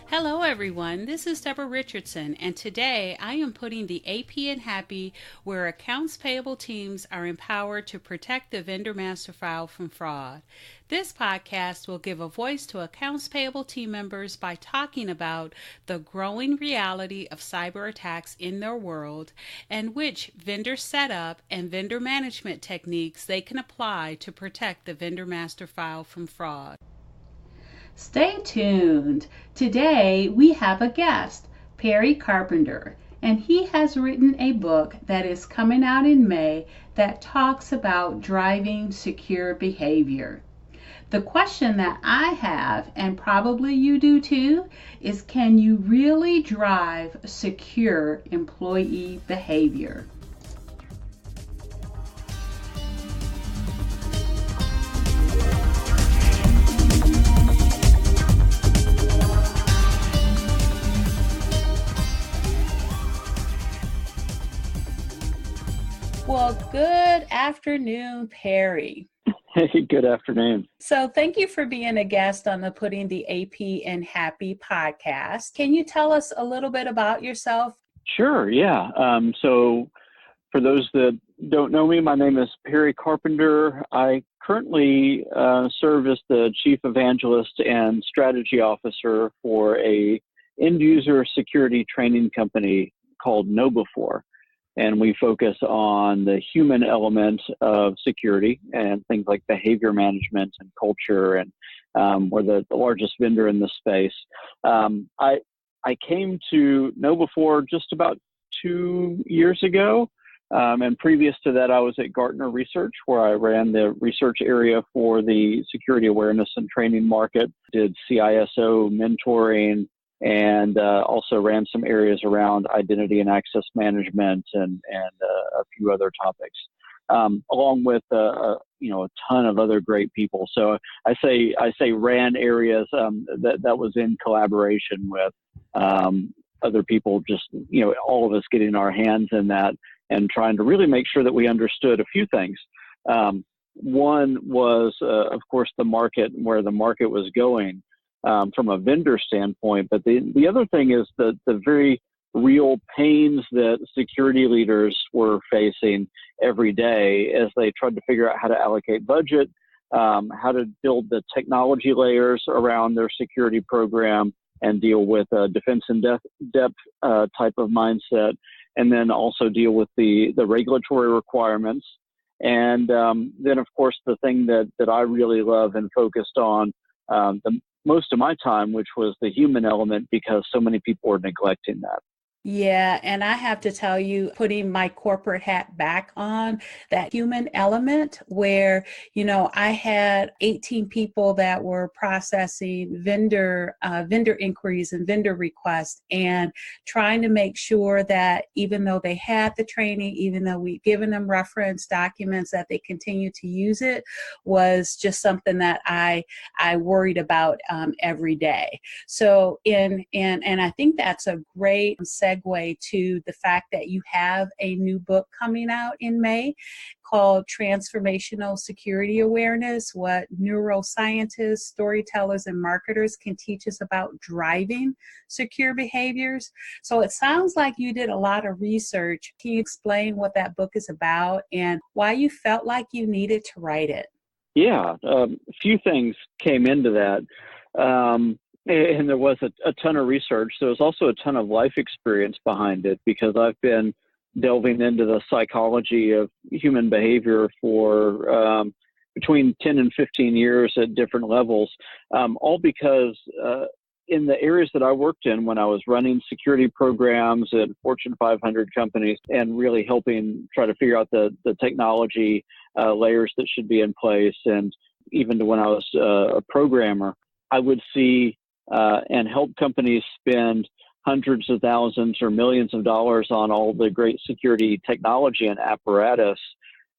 Hello everyone, this is Deborah Richardson, and today I am putting the AP in Happy, where accounts payable teams are empowered to protect the vendor master file from fraud. This podcast will give a voice to accounts payable team members by talking about the growing reality of cyber attacks in their world and which vendor setup and vendor management techniques they can apply to protect the vendor master file from fraud. Stay tuned. Today we have a guest, Perry Carpenter, and he has written a book that is coming out in May that talks about driving secure behavior. The question that I have, and probably you do too, is can you really drive secure employee behavior? Well, good afternoon, Perry. Hey, good afternoon. So thank you for being a guest on the Putting the AP in Happy podcast. Can you tell us a little bit about yourself? Sure, yeah. So for those that don't know me, my name is Perry Carpenter. I currently serve as the Chief Evangelist and Strategy Officer for a end-user security training company called KnowBe4. And we focus on the human element of security and things like behavior management and culture, and we're the largest vendor in this space. I came to KnowBe4 just about 2 years ago, and previous to that I was at Gartner Research, where I ran the research area for the security awareness and training market, did CISO mentoring, and also ran some areas around identity and access management and a few other topics, along with a ton of other great people. So I say ran areas that was in collaboration with other people, just all of us getting our hands in that and trying to really make sure that we understood a few things. One was, of course, the market, where the market was going. From a vendor standpoint, but the other thing is the very real pains that security leaders were facing every day as they tried to figure out how to allocate budget, how to build the technology layers around their security program and deal with a defense in depth type of mindset, and then also deal with the regulatory requirements. And then, of course, the thing that I really love and focused on most of my time, which was the human element, because so many people are neglecting that. Yeah, and I have to tell you, putting my corporate hat back on, that human element where, I had 18 people that were processing vendor inquiries and vendor requests, and trying to make sure that even though they had the training, even though we've given them reference documents, that they continue to use it, was just something that I worried about every day. So and I think that's a great segue to the fact that you have a new book coming out in May called Transformational Security Awareness: What Neuroscientists, Storytellers, and Marketers Can Teach Us About Driving Secure Behaviors. So it sounds like you did a lot of research. Can you explain what that book is about and why you felt like you needed to write it? Yeah, a few things came into that. And there was a ton of research. There was also a ton of life experience behind it, because I've been delving into the psychology of human behavior for between 10 and 15 years at different levels, all because in the areas that I worked in when I was running security programs at Fortune 500 companies and really helping try to figure out the technology layers that should be in place, and even to when I was a programmer, I would see and help companies spend hundreds of thousands or millions of dollars on all the great security technology and apparatus.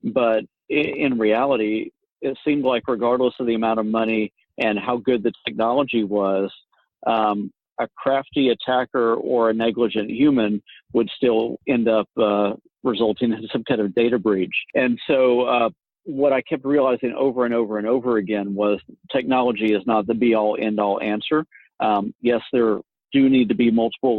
But in reality, it seemed like regardless of the amount of money and how good the technology was, a crafty attacker or a negligent human would still end up resulting in some kind of data breach. And so what I kept realizing over and over and over again was technology is not the be-all, end-all answer. Yes, there do need to be multiple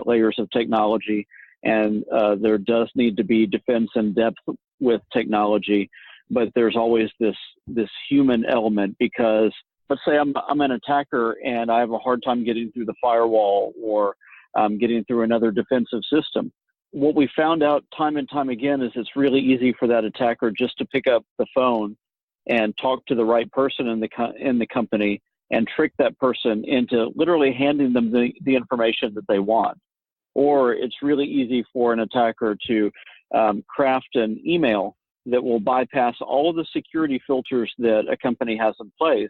layers of technology, and there does need to be defense and depth with technology, but there's always this human element, because let's say I'm an attacker and I have a hard time getting through the firewall or getting through another defensive system. What we found out time and time again is it's really easy for that attacker just to pick up the phone and talk to the right person in the company and trick that person into literally handing them the information that they want. Or it's really easy for an attacker to craft an email that will bypass all of the security filters that a company has in place,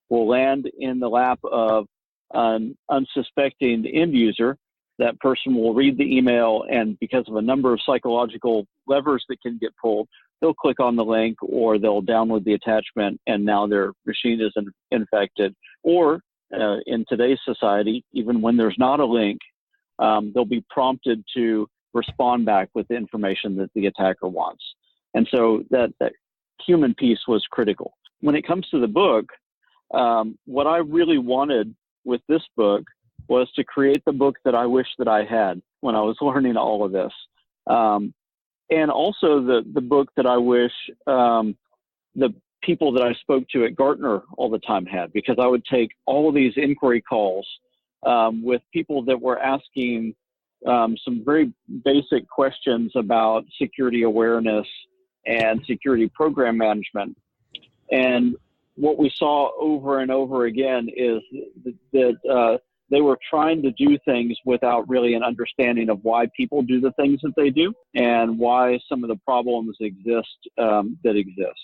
will land in the lap of an unsuspecting end user. That person will read the email, and because of a number of psychological levers that can get pulled, they'll click on the link or they'll download the attachment, and now their machine is infected. Or in today's society, even when there's not a link, they'll be prompted to respond back with the information that the attacker wants. And so that human piece was critical. When it comes to the book, what I really wanted with this book was to create the book that I wish that I had when I was learning all of this. And also the book that I wish the people that I spoke to at Gartner all the time had, because I would take all of these inquiry calls with people that were asking some very basic questions about security awareness and security program management. And what we saw over and over again is that they were trying to do things without really an understanding of why people do the things that they do and why some of the problems exist that exist.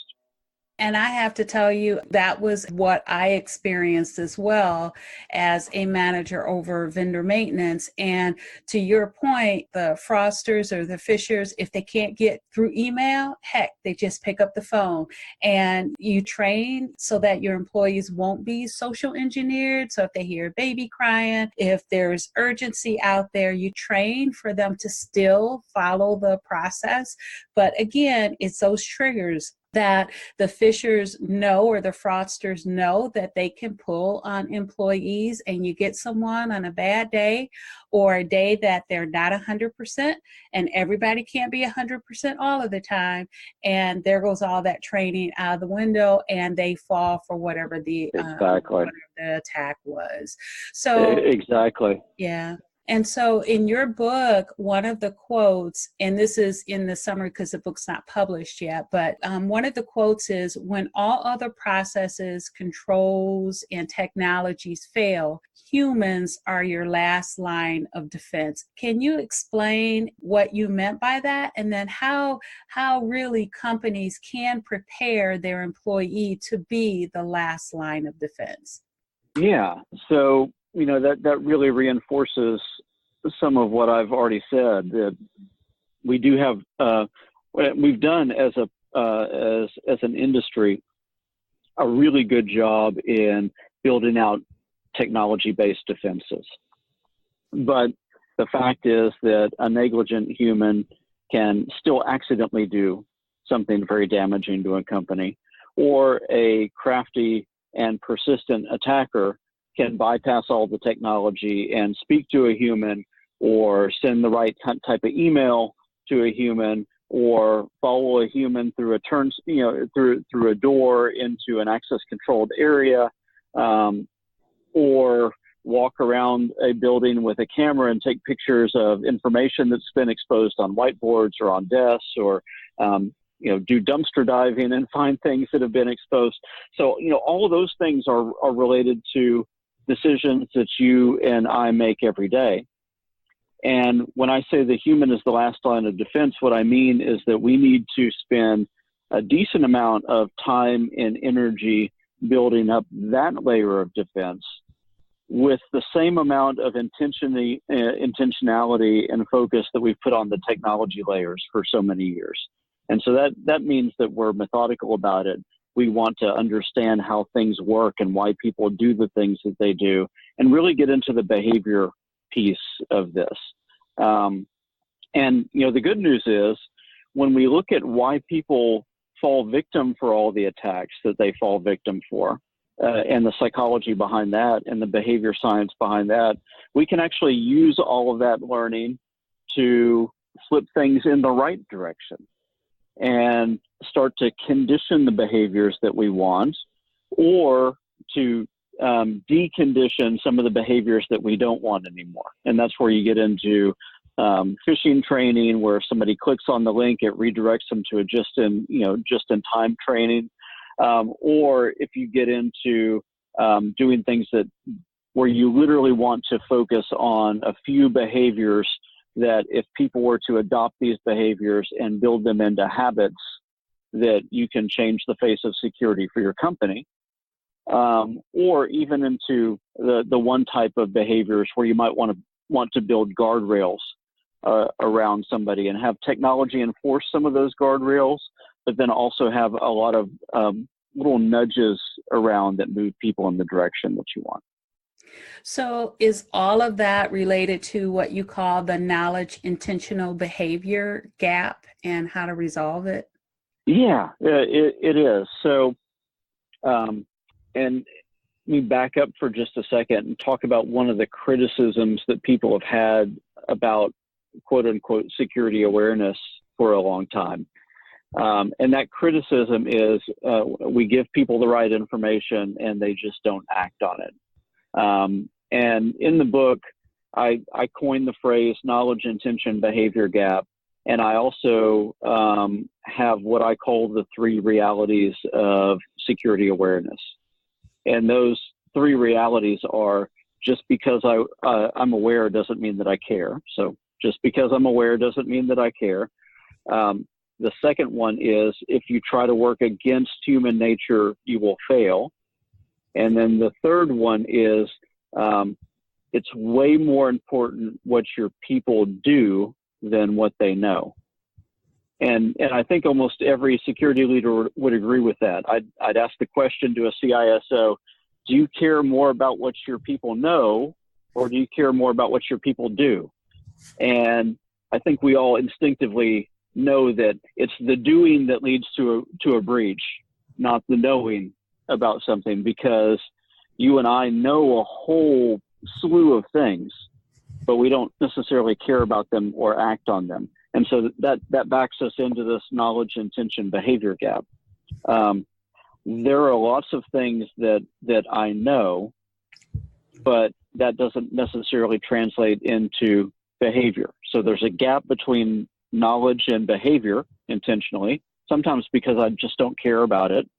And I have to tell you, that was what I experienced as well as a manager over vendor maintenance. And to your point, the fraudsters or the phishers, if they can't get through email, heck, they just pick up the phone. And you train so that your employees won't be social engineered. So if they hear a baby crying, if there's urgency out there, you train for them to still follow the process. But again, it's those triggers that the phishers know, or the fraudsters know, that they can pull on employees. And you get someone on a bad day or a day that they're not 100%, and everybody can't be 100% all of the time. And there goes all that training out of the window, and they fall for whatever the attack was. So exactly. Yeah. And so in your book, one of the quotes, and this is in the summary because the book's not published yet, but one of the quotes is, when all other processes, controls, and technologies fail, humans are your last line of defense. Can you explain what you meant by that? And then how really companies can prepare their employee to be the last line of defense? Yeah. So, that really reinforces some of what I've already said, that we do have, we've done as an industry a really good job in building out technology-based defenses. But the fact is that a negligent human can still accidentally do something very damaging to a company, or a crafty and persistent attacker can bypass all the technology and speak to a human, or send the right type of email to a human, or follow a human through through a door into an access controlled area, or walk around a building with a camera and take pictures of information that's been exposed on whiteboards or on desks, or do dumpster diving and find things that have been exposed. So, all of those things are related to decisions that you and I make every day. And when I say the human is the last line of defense, what I mean is that we need to spend a decent amount of time and energy building up that layer of defense with the same amount of intentionality and focus that we've put on the technology layers for so many years. And so that means that we're methodical about it. We want to understand how things work and why people do the things that they do. and really get into the behavior piece of this. And the good news is, when we look at why people fall victim for all the attacks that they fall victim for, and the psychology behind that and the behavior science behind that, we can actually use all of that learning to flip things in the right direction and start to condition the behaviors that we want, or to decondition some of the behaviors that we don't want anymore. And that's where you get into phishing training, where if somebody clicks on the link, it redirects them to a just-in-time training. Or if you get into doing things where you literally want to focus on a few behaviors that, if people were to adopt these behaviors and build them into habits, that you can change the face of security for your company. Or even into the one type of behaviors where you might want to build guardrails around somebody and have technology enforce some of those guardrails, but then also have a lot of little nudges around that move people in the direction that you want. So is all of that related to what you call the knowledge intentional behavior gap and how to resolve it? Yeah, it is. So, and let me back up for just a second and talk about one of the criticisms that people have had about quote unquote security awareness for a long time. And that criticism is we give people the right information and they just don't act on it. And in the book, I coined the phrase knowledge, intention, behavior gap. And I also have what I call the 3 realities of security awareness. And those 3 realities are: just because I'm aware doesn't mean that I care. So just because I'm aware doesn't mean that I care. The second one is, if you try to work against human nature, you will fail. And then the third one is, it's way more important what your people do than what they know. And I think almost every security leader would agree with that. I'd ask the question to a CISO: do you care more about what your people know, or do you care more about what your people do? And I think we all instinctively know that it's the doing that leads to a breach, not the knowing about something, because you and I know a whole slew of things, but we don't necessarily care about them or act on them. And so that backs us into this knowledge, intention, behavior gap. There are lots of things that I know, but that doesn't necessarily translate into behavior. So there's a gap between knowledge and behavior intentionally, sometimes because I just don't care about it,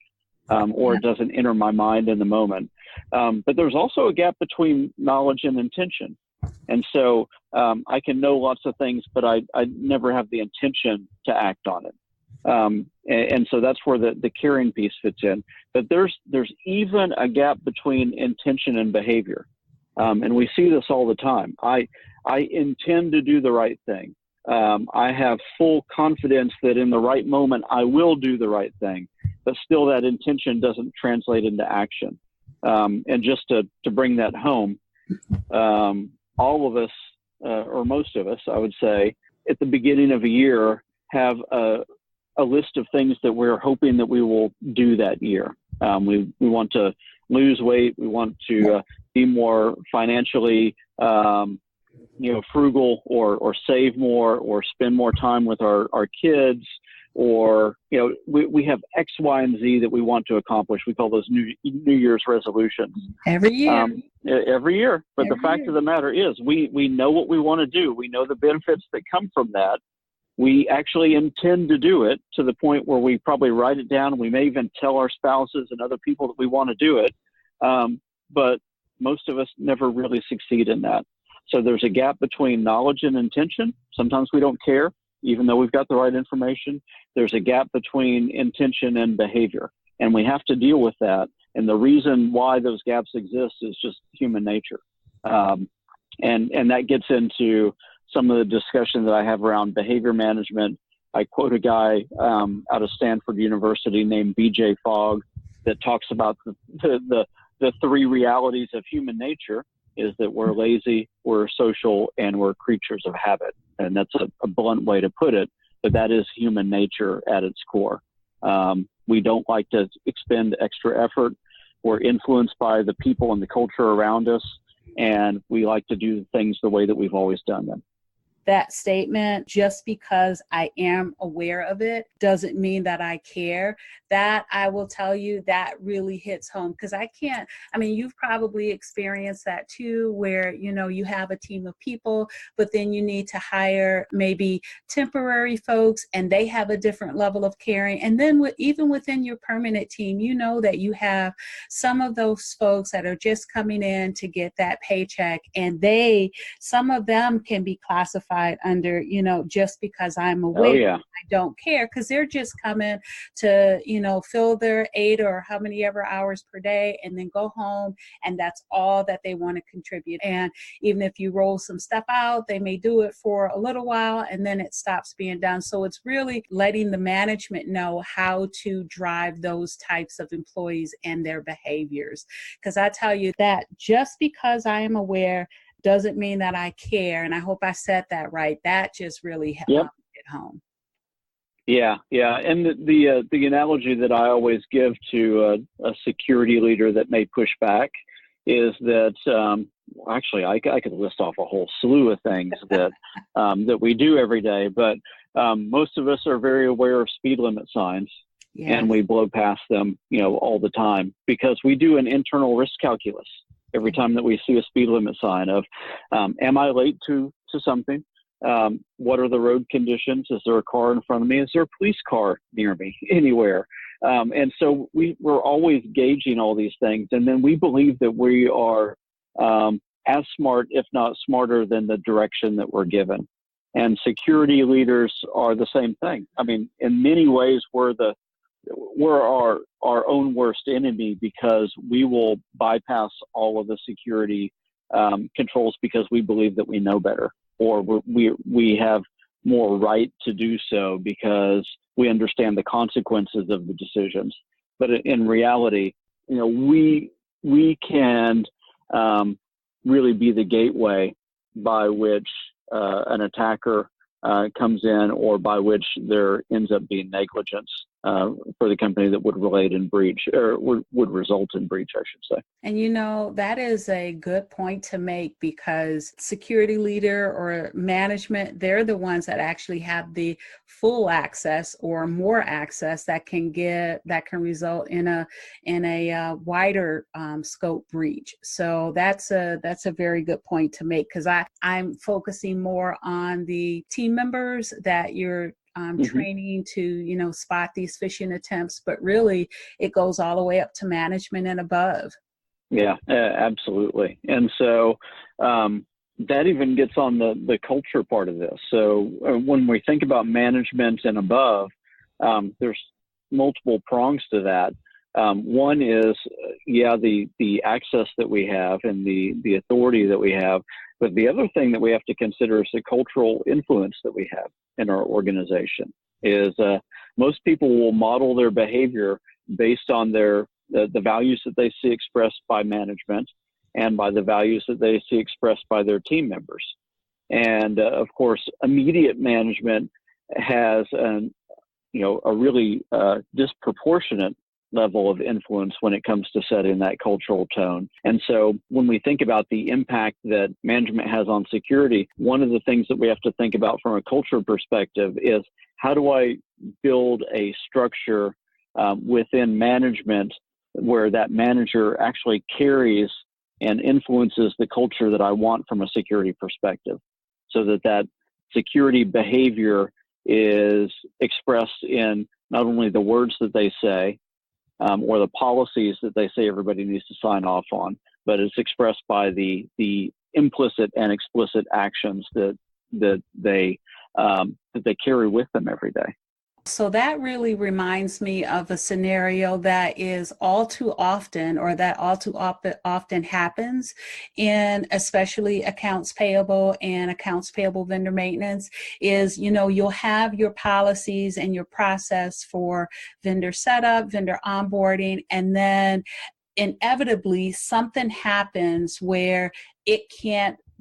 or it doesn't enter my mind in the moment. But there's also a gap between knowledge and intention. And so I can know lots of things, but I never have the intention to act on it. And so that's where the caring piece fits in. But there's even a gap between intention and behavior. And we see this all the time. I intend to do the right thing. I have full confidence that in the right moment I will do the right thing, but still that intention doesn't translate into action. And just to bring that home, all of us, or most of us, I would say, at the beginning of a year have a list of things that we're hoping that we will do that year. We want to lose weight. We want to be more financially frugal, or save more, or spend more time with our kids, or we have X, Y, and Z that we want to accomplish. We call those New Year's resolutions. Every year. Every year. But the fact of the matter is, we know what we want to do. We know the benefits that come from that. We actually intend to do it to the point where we probably write it down. We may even tell our spouses and other people that we want to do it. But most of us never really succeed in that. So there's a gap between knowledge and intention. Sometimes we don't care, even though we've got the right information. There's a gap between intention and behavior, and we have to deal with that. And the reason why those gaps exist is just human nature. And that gets into some of the discussion that I have around behavior management. I quote a guy out of Stanford University named BJ Fogg that talks about the 3 realities of human nature. is that we're lazy, we're social, and we're creatures of habit. And that's a blunt way to put it, but that is human nature at its core. We don't like to expend extra effort. We're influenced by the people and the culture around us, and we like to do things the way that we've always done them. That statement, just because I am aware of it doesn't mean that I care. That, I will tell you, that really hits home, because you've probably experienced that too, where, you have a team of people, but then you need to hire maybe temporary folks and they have a different level of caring. And then even within your permanent team, that you have some of those folks that are just coming in to get that paycheck, and some of them can be classified under, just because I'm aware, oh, yeah. I don't care, because they're just coming to, fill their 8 or how many ever hours per day and then go home. And that's all that they want to contribute. And even if you roll some stuff out, they may do it for a little while and then it stops being done. So it's really letting the management know how to drive those types of employees and their behaviors. Because I tell you that just because I am aware doesn't mean that I care. And I hope I said that right. That just really hit home. Yeah. And the analogy that I always give to a security leader that may push back is that actually I could list off a whole slew of things that that we do every day, but most of us are very aware of speed limit signs. Yes. And we blow past them, all the time, because we do an internal risk calculus every time that we see a speed limit sign of, am I late to something? What are the road conditions? Is there a car in front of me? Is there a police car near me anywhere? And so we're always gauging all these things. And then we believe that we are as smart, if not smarter, than the direction that we're given. And security leaders are the same thing. I mean, in many ways, we're our own worst enemy, because we will bypass all of the security controls because we believe that we know better, or we have more right to do so because we understand the consequences of the decisions. But in reality, we can really be the gateway by which an attacker comes in, or by which there ends up being negligence for the company that would result in breach, I should say. And that is a good point to make, because security leader or management, they're the ones that actually have the full access or more access that can result in a wider scope breach. So that's a very good point to make, because I'm focusing more on the team members that you're training to, spot these phishing attempts, but really it goes all the way up to management and above. Yeah, absolutely. And so that even gets on the culture part of this. So when we think about management and above, there's multiple prongs to that. One is, the access that we have and the authority that we have. But the other thing that we have to consider is the cultural influence that we have in our organization. Is most people will model their behavior based on the values that they see expressed by management and by the values that they see expressed by their team members. And of course, immediate management has a really disproportionate level of influence when it comes to setting that cultural tone. And so when we think about the impact that management has on security, one of the things that we have to think about from a culture perspective is, how do I build a structure within management where that manager actually carries and influences the culture that I want from a security perspective, so that security behavior is expressed in not only the words that they say, or the policies that they say everybody needs to sign off on, but it's expressed by the implicit and explicit actions that they carry with them every day. So that really reminds me of a scenario that is all too often, or that all too often happens in especially accounts payable and accounts payable vendor maintenance, is, you'll have your policies and your process for vendor setup, vendor onboarding, and then inevitably something happens where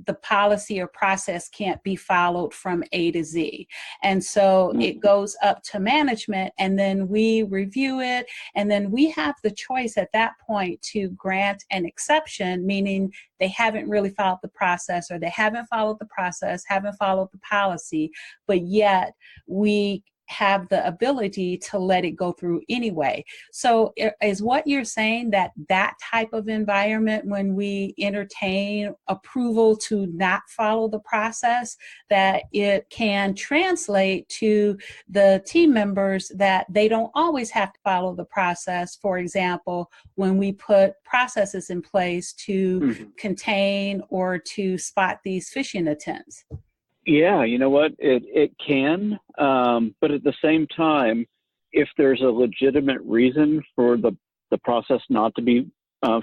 the policy or process can't be followed from A to Z. And so it goes up to management, and then we review it, and then we have the choice at that point to grant an exception, meaning they haven't really followed the process, or they haven't followed the process, haven't followed the policy, but yet we have the ability to let it go through anyway. So is what you're saying that type of environment, when we entertain approval to not follow the process, that it can translate to the team members that they don't always have to follow the process? For example, when we put processes in place to contain or to spot these phishing attempts. Yeah, you know what? It can, but at the same time, if there's a legitimate reason for the process not to be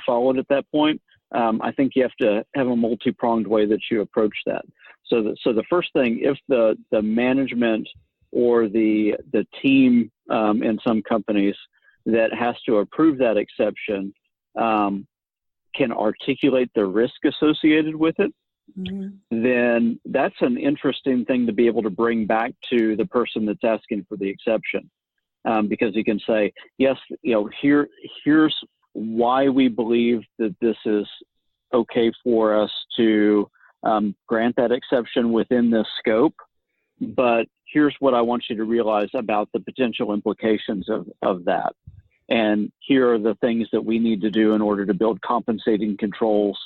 followed at that point, I think you have to have a multi-pronged way that you approach that. So the first thing, if the management or the team in some companies that has to approve that exception can articulate the risk associated with it, then that's an interesting thing to be able to bring back to the person that's asking for the exception, because you can say, yes, here's why we believe that this is okay for us to grant that exception within this scope, but here's what I want you to realize about the potential implications of that. And here are the things that we need to do in order to build compensating controls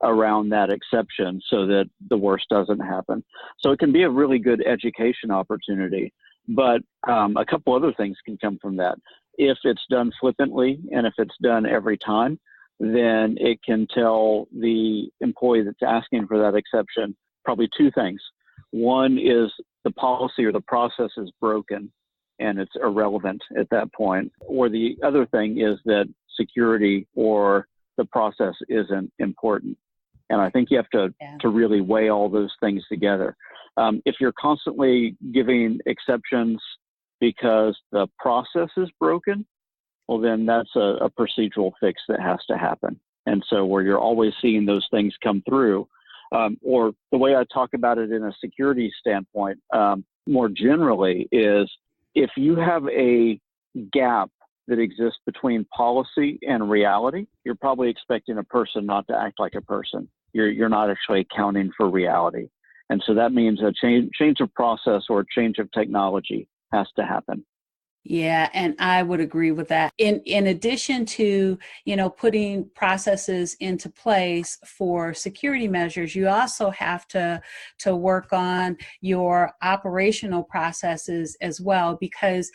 around that exception so that the worst doesn't happen. So it can be a really good education opportunity, but a couple other things can come from that. If it's done flippantly and if it's done every time, then it can tell the employee that's asking for that exception probably two things. One is the policy or the process is broken and it's irrelevant at that point. Or the other thing is that security or the process isn't important. And I think you have to really weigh all those things together. If you're constantly giving exceptions because the process is broken, well, then that's a procedural fix that has to happen. And so where you're always seeing those things come through, or the way I talk about it in a security standpoint, more generally, is if you have a gap that exists between policy and reality, you're probably expecting a person not to act like a person. You're not actually accounting for reality. And so that means a change of process or a change of technology has to happen. Yeah, and I would agree with that. In addition to, putting processes into place for security measures, you also have to work on your operational processes as well, because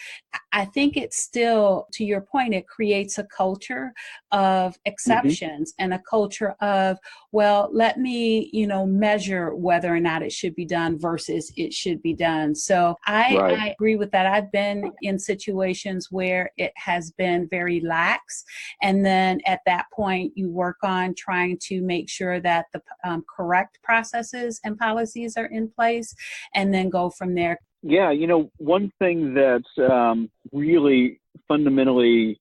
I think it's still, to your point, it creates a culture of exceptions and a culture of, well, let me, measure whether or not it should be done versus it should be done. So I agree with that. I've been in situations where it has been very lax. And then at that point, you work on trying to make sure that the correct processes and policies are in place, and then go from there. Yeah, one thing that's really fundamentally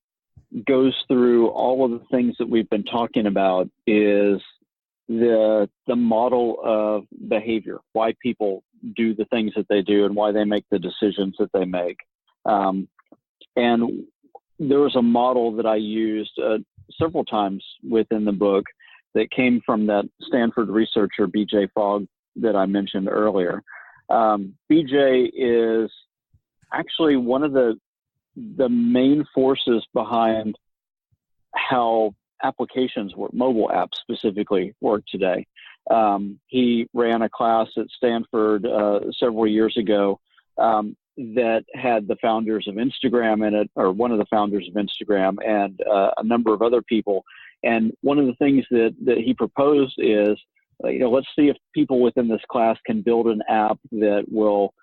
goes through all of the things that we've been talking about is the model of behavior, why people do the things that they do and why they make the decisions that they make. And there was a model that I used several times within the book that came from that Stanford researcher, B.J. Fogg, that I mentioned earlier. BJ is actually one of the main forces behind how applications work, mobile apps specifically work today. He ran a class at Stanford several years ago that had the founders of Instagram in it, or one of the founders of Instagram, and a number of other people. And one of the things that he proposed is, let's see if people within this class can build an app that will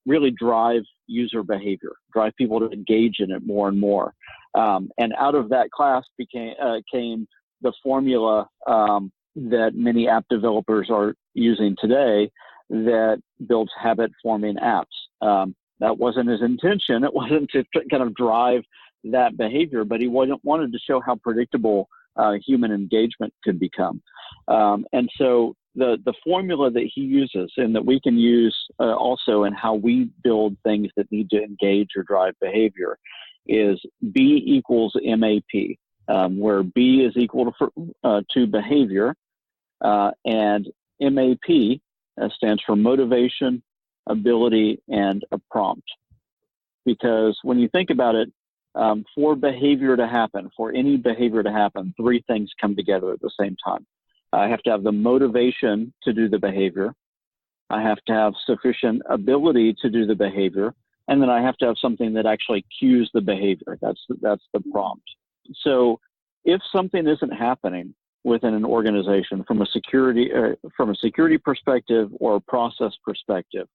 really drive user behavior, drive people to engage in it more and more. And out of that class came the formula that many app developers are using today that builds habit-forming apps. That wasn't his intention. It wasn't to kind of drive that behavior, but he wanted to show how predictable human engagement could become. And so the formula that he uses, and that we can use also in how we build things that need to engage or drive behavior, is B equals MAP, where B is equal to behavior, and MAP stands for motivation, ability, and a prompt. Because when you think about it, for behavior to happen, for any behavior to happen, three things come together at the same time. I have to have the motivation to do the behavior. I have to have sufficient ability to do the behavior. And then I have to have something that actually cues the behavior. That's the prompt. So if something isn't happening within an organization from a security perspective or a process perspective,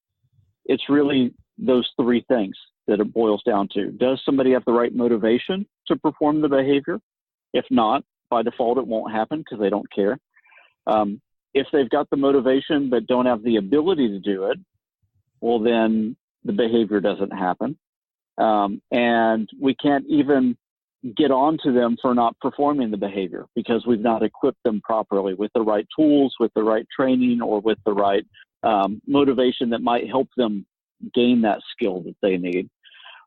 it's really those three things that it boils down to. Does somebody have the right motivation to perform the behavior? If not, by default, it won't happen because they don't care. If they've got the motivation but don't have the ability to do it, well, then the behavior doesn't happen. And we can't even get on to them for not performing the behavior because we've not equipped them properly with the right tools, with the right training, or with the right motivation that might help them gain that skill that they need.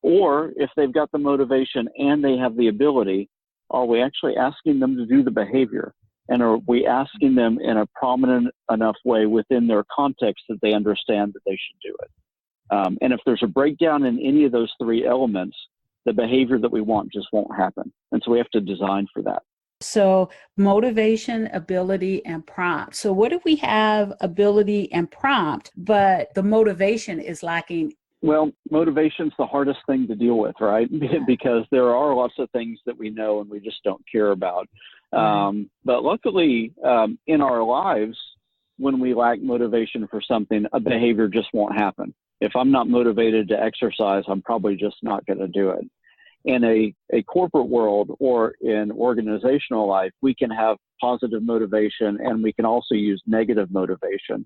Or if they've got the motivation and they have the ability, are we actually asking them to do the behavior? And are we asking them in a prominent enough way within their context that they understand that they should do it? And if there's a breakdown in any of those three elements, the behavior that we want just won't happen. And so we have to design for that. So motivation, ability, and prompt. So what if we have ability and prompt, but the motivation is lacking? Well, motivation's the hardest thing to deal with, right? Because there are lots of things that we know and we just don't care about. But luckily, in our lives, when we lack motivation for something, a behavior just won't happen. If I'm not motivated to exercise, I'm probably just not going to do it. In a corporate world or in organizational life, we can have positive motivation and we can also use negative motivation.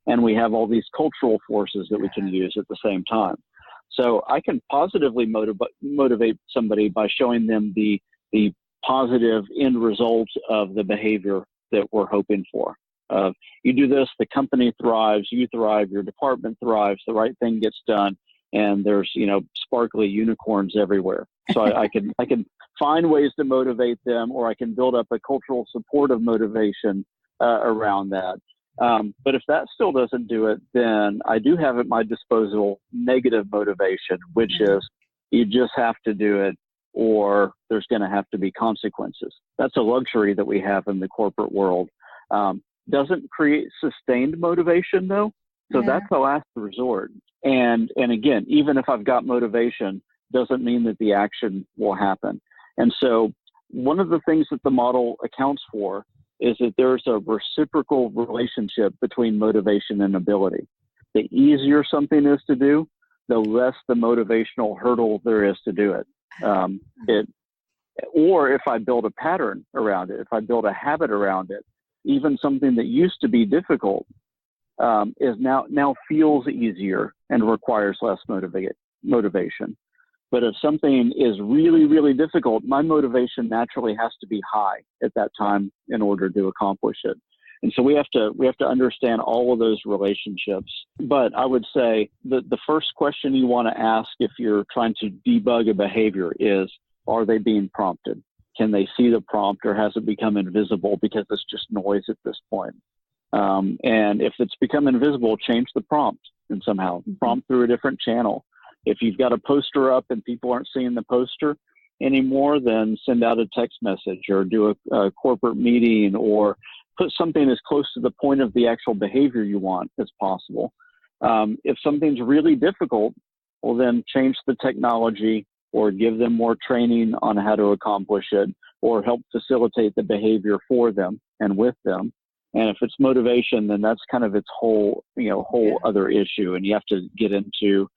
And we have all these cultural forces that we can use at the same time. So I can positively motivate somebody by showing them the positive end result of the behavior that we're hoping for. You do this, the company thrives, you thrive, your department thrives, the right thing gets done, and there's, sparkly unicorns everywhere. So I can find ways to motivate them, or I can build up a cultural supportive motivation around that. But if that still doesn't do it, then I do have at my disposal negative motivation, which is you just have to do it, or there's going to have to be consequences. That's a luxury that we have in the corporate world. Doesn't create sustained motivation though. So that's the last resort. And again, even if I've got motivation, doesn't mean that the action will happen. And so one of the things that the model accounts for is that there's a reciprocal relationship between motivation and ability. The easier something is to do, the less the motivational hurdle there is to do it. Or if I build a pattern around it, if I build a habit around it, even something that used to be difficult is now feels easier and requires less motivation. But if something is really, really difficult, my motivation naturally has to be high at that time in order to accomplish it. And so we have to understand all of those relationships. But I would say that the first question you want to ask if you're trying to debug a behavior is, are they being prompted? Can they see the prompt, or has it become invisible because it's just noise at this point? And if it's become invisible, change the prompt and somehow prompt through a different channel. If you've got a poster up and people aren't seeing the poster anymore, then send out a text message or do a corporate meeting, or put something as close to the point of the actual behavior you want as possible. If something's really difficult, well, then change the technology or give them more training on how to accomplish it, or help facilitate the behavior for them and with them. And if it's motivation, then that's kind of its whole other issue. And you have to get into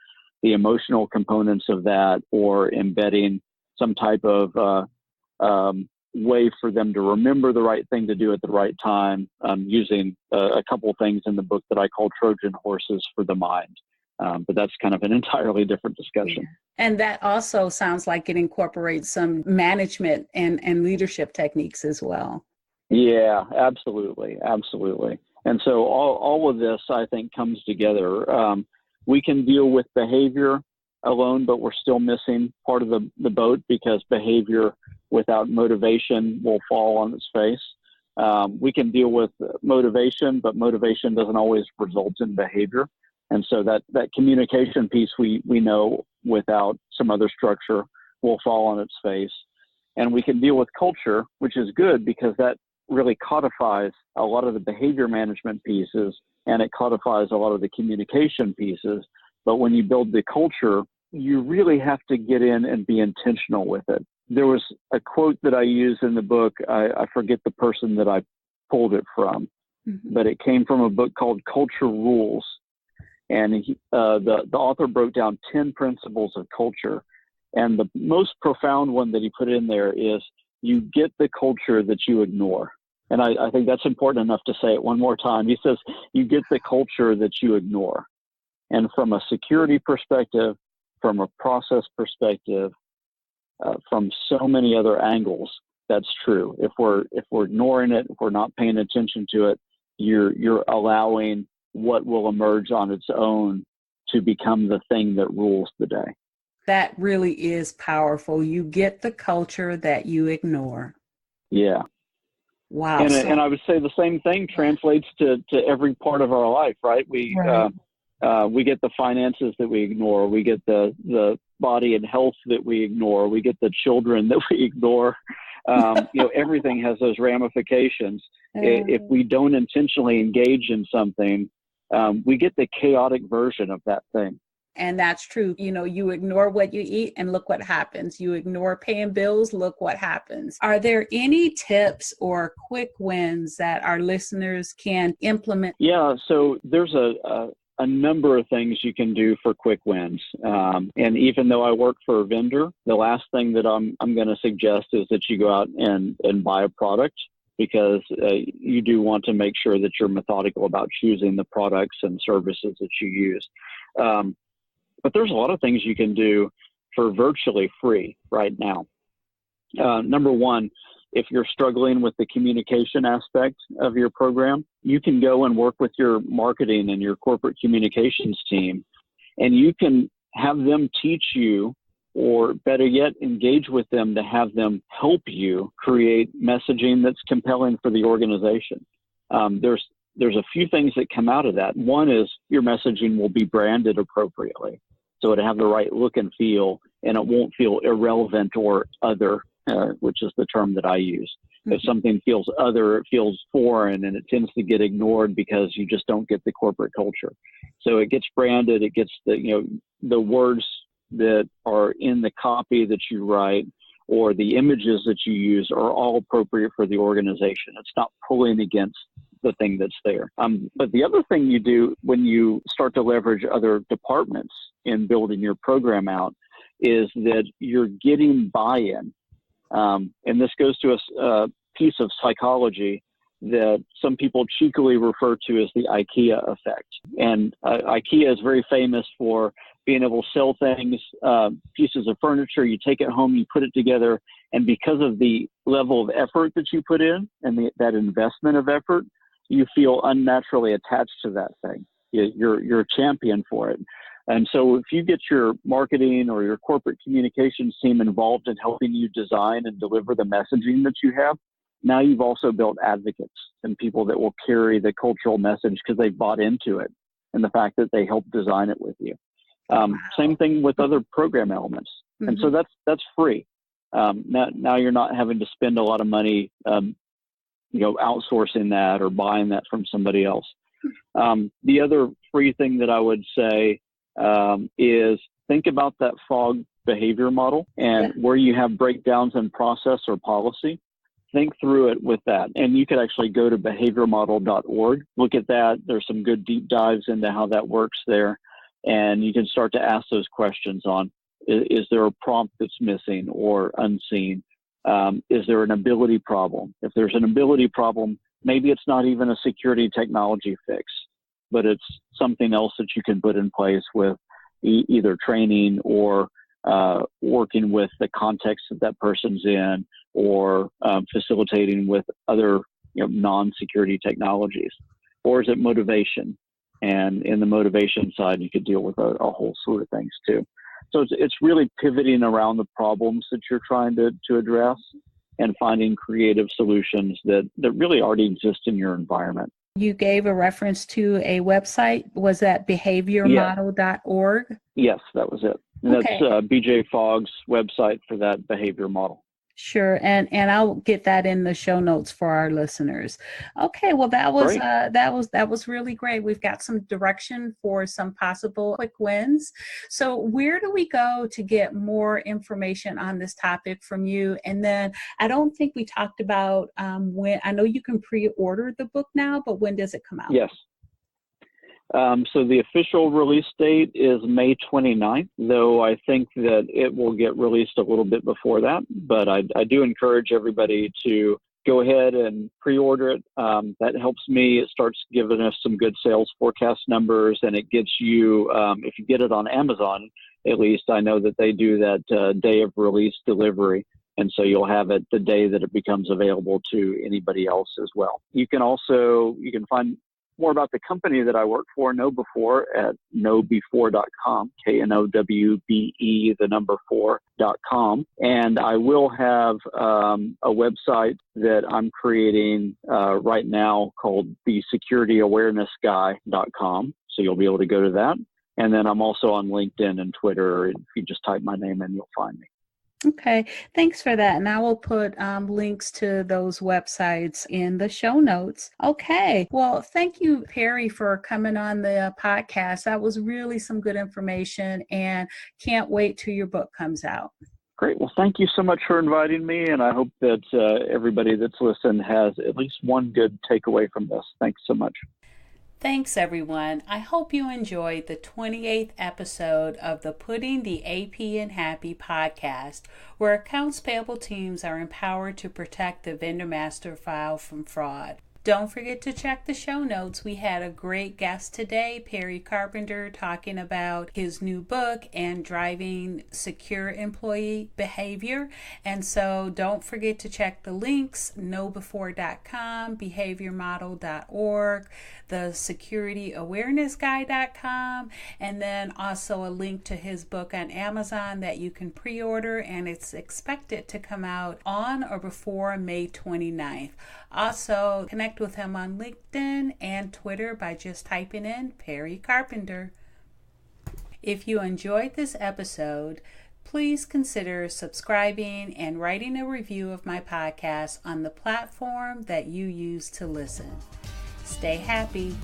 the emotional components of that, or embedding some type of way for them to remember the right thing to do at the right time, using a couple things in the book that I call Trojan horses for the mind. But that's kind of an entirely different discussion. Yeah. And that also sounds like it incorporates some management and leadership techniques as well. Yeah, absolutely. Absolutely. And so all of this, I think, comes together. We can deal with behavior alone, but we're still missing part of the boat, because behavior without motivation will fall on its face. We can deal with motivation, but motivation doesn't always result in behavior. And so that communication piece we know without some other structure will fall on its face. And we can deal with culture, which is good because that really codifies a lot of the behavior management pieces, and it codifies a lot of the communication pieces. But when you build the culture, you really have to get in and be intentional with it. There was a quote that I used in the book. I forget the person that I pulled it from, but it came from a book called Culture Rules. And the author broke down 10 principles of culture. And the most profound one that he put in there is, you get the culture that you ignore. And I think that's important enough to say it one more time. He says, you get the culture that you ignore. And from a security perspective, from a process perspective, from so many other angles, that's true. If we're ignoring it, if we're not paying attention to it, you're allowing what will emerge on its own to become the thing that rules the day. That really is powerful. You get the culture that you ignore. Yeah. Wow. And I would say the same thing translates to every part of our life, right? We get the finances that we ignore. We get the body and health that we ignore. We get the children that we ignore. Everything has those ramifications. If we don't intentionally engage in something, we get the chaotic version of that thing. And that's true. You ignore what you eat and look what happens. You ignore paying bills, look what happens. Are there any tips or quick wins that our listeners can implement? Yeah, so there's a number of things you can do for quick wins. And even though I work for a vendor, the last thing that I'm going to suggest is that you go out and buy a product, because you do want to make sure that you're methodical about choosing the products and services that you use. But there's a lot of things you can do for virtually free right now. Number one, if you're struggling with the communication aspect of your program, you can go and work with your marketing and your corporate communications team, and you can have them teach you, or better yet, engage with them to have them help you create messaging that's compelling for the organization. There's a few things that come out of that. One is your messaging will be branded appropriately. So it'll have the right look and feel, and it won't feel irrelevant or other, which is the term that I use. If something feels other, it feels foreign, and it tends to get ignored because you just don't get the corporate culture. So it gets branded, it gets the words that are in the copy that you write, or the images that you use, are all appropriate for the organization. It's not pulling against the thing that's there. But the other thing you do when you start to leverage other departments in building your program out is that you're getting buy-in. And this goes to a piece of psychology that some people cheekily refer to as the IKEA effect. And IKEA is very famous for being able to sell things, pieces of furniture. You take it home, you put it together, and because of the level of effort that you put in and that investment of effort, you feel unnaturally attached to that thing. You're a champion for it. And so if you get your marketing or your corporate communications team involved in helping you design and deliver the messaging that you have, now you've also built advocates and people that will carry the cultural message because they've bought into it and the fact that they helped design it with you. Same thing with other program elements. And so that's free. Now you're not having to spend a lot of money outsourcing that or buying that from somebody else. The other free thing that I would say is think about that FOG behavior model, and where you have breakdowns in process or policy, think through it with that. And you could actually go to behaviormodel.org, look at that. There's some good deep dives into how that works there. And you can start to ask those questions on, is there a prompt that's missing or unseen? Is there an ability problem? If there's an ability problem, maybe it's not even a security technology fix. but it's something else that you can put in place with either training or working with the context that that person's in, or facilitating with other non-security technologies. Or is it motivation? And in the motivation side, you could deal with a whole slew of things too. So it's really pivoting around the problems that you're trying to address and finding creative solutions that really already exist in your environment. You gave a reference to a website. Was that behaviormodel.org? Yes, that was it. And okay. That's BJ Fogg's website for that behavior model. Sure, and I'll get that in the show notes for our listeners. Okay, well that was really great. We've got some direction for some possible quick wins. So where do we go to get more information on this topic from you? And then I don't think we talked about when. I know you can pre-order the book now, but when does it come out? Yes. So the official release date is May 29th, though I think that it will get released a little bit before that. But I do encourage everybody to go ahead and pre-order it. That helps me. It starts giving us some good sales forecast numbers, and it gets you, if you get it on Amazon, at least I know that they do that day of release delivery. And so you'll have it the day that it becomes available to anybody else as well. You can find more about the company that I work for, KnowBefore, at knowbefore.com, KNOWBE4.com. And I will have a website that I'm creating right now called the securityawarenessguy.com. So you'll be able to go to that. And then I'm also on LinkedIn and Twitter. If you just type my name in, you'll find me. Okay, thanks for that. And I will put links to those websites in the show notes. Okay, well, thank you, Perry, for coming on the podcast. That was really some good information, and can't wait till your book comes out. Great. Well, thank you so much for inviting me, and I hope that everybody that's listened has at least one good takeaway from this. Thanks so much. Thanks, everyone. I hope you enjoyed the 28th episode of the Putting the AP in Happy podcast, where accounts payable teams are empowered to protect the vendor master file from fraud. Don't forget to check the show notes. We had a great guest today, Perry Carpenter, talking about his new book and driving secure employee behavior. And so don't forget to check the links, knowbefore.com, behaviormodel.org, the securityawarenessguy.com, and then also a link to his book on Amazon that you can pre-order, and it's expected to come out on or before May 29th. Also, connect with him on LinkedIn and Twitter by just typing in Perry Carpenter. If you enjoyed this episode, please consider subscribing and writing a review of my podcast on the platform that you use to listen. Stay happy.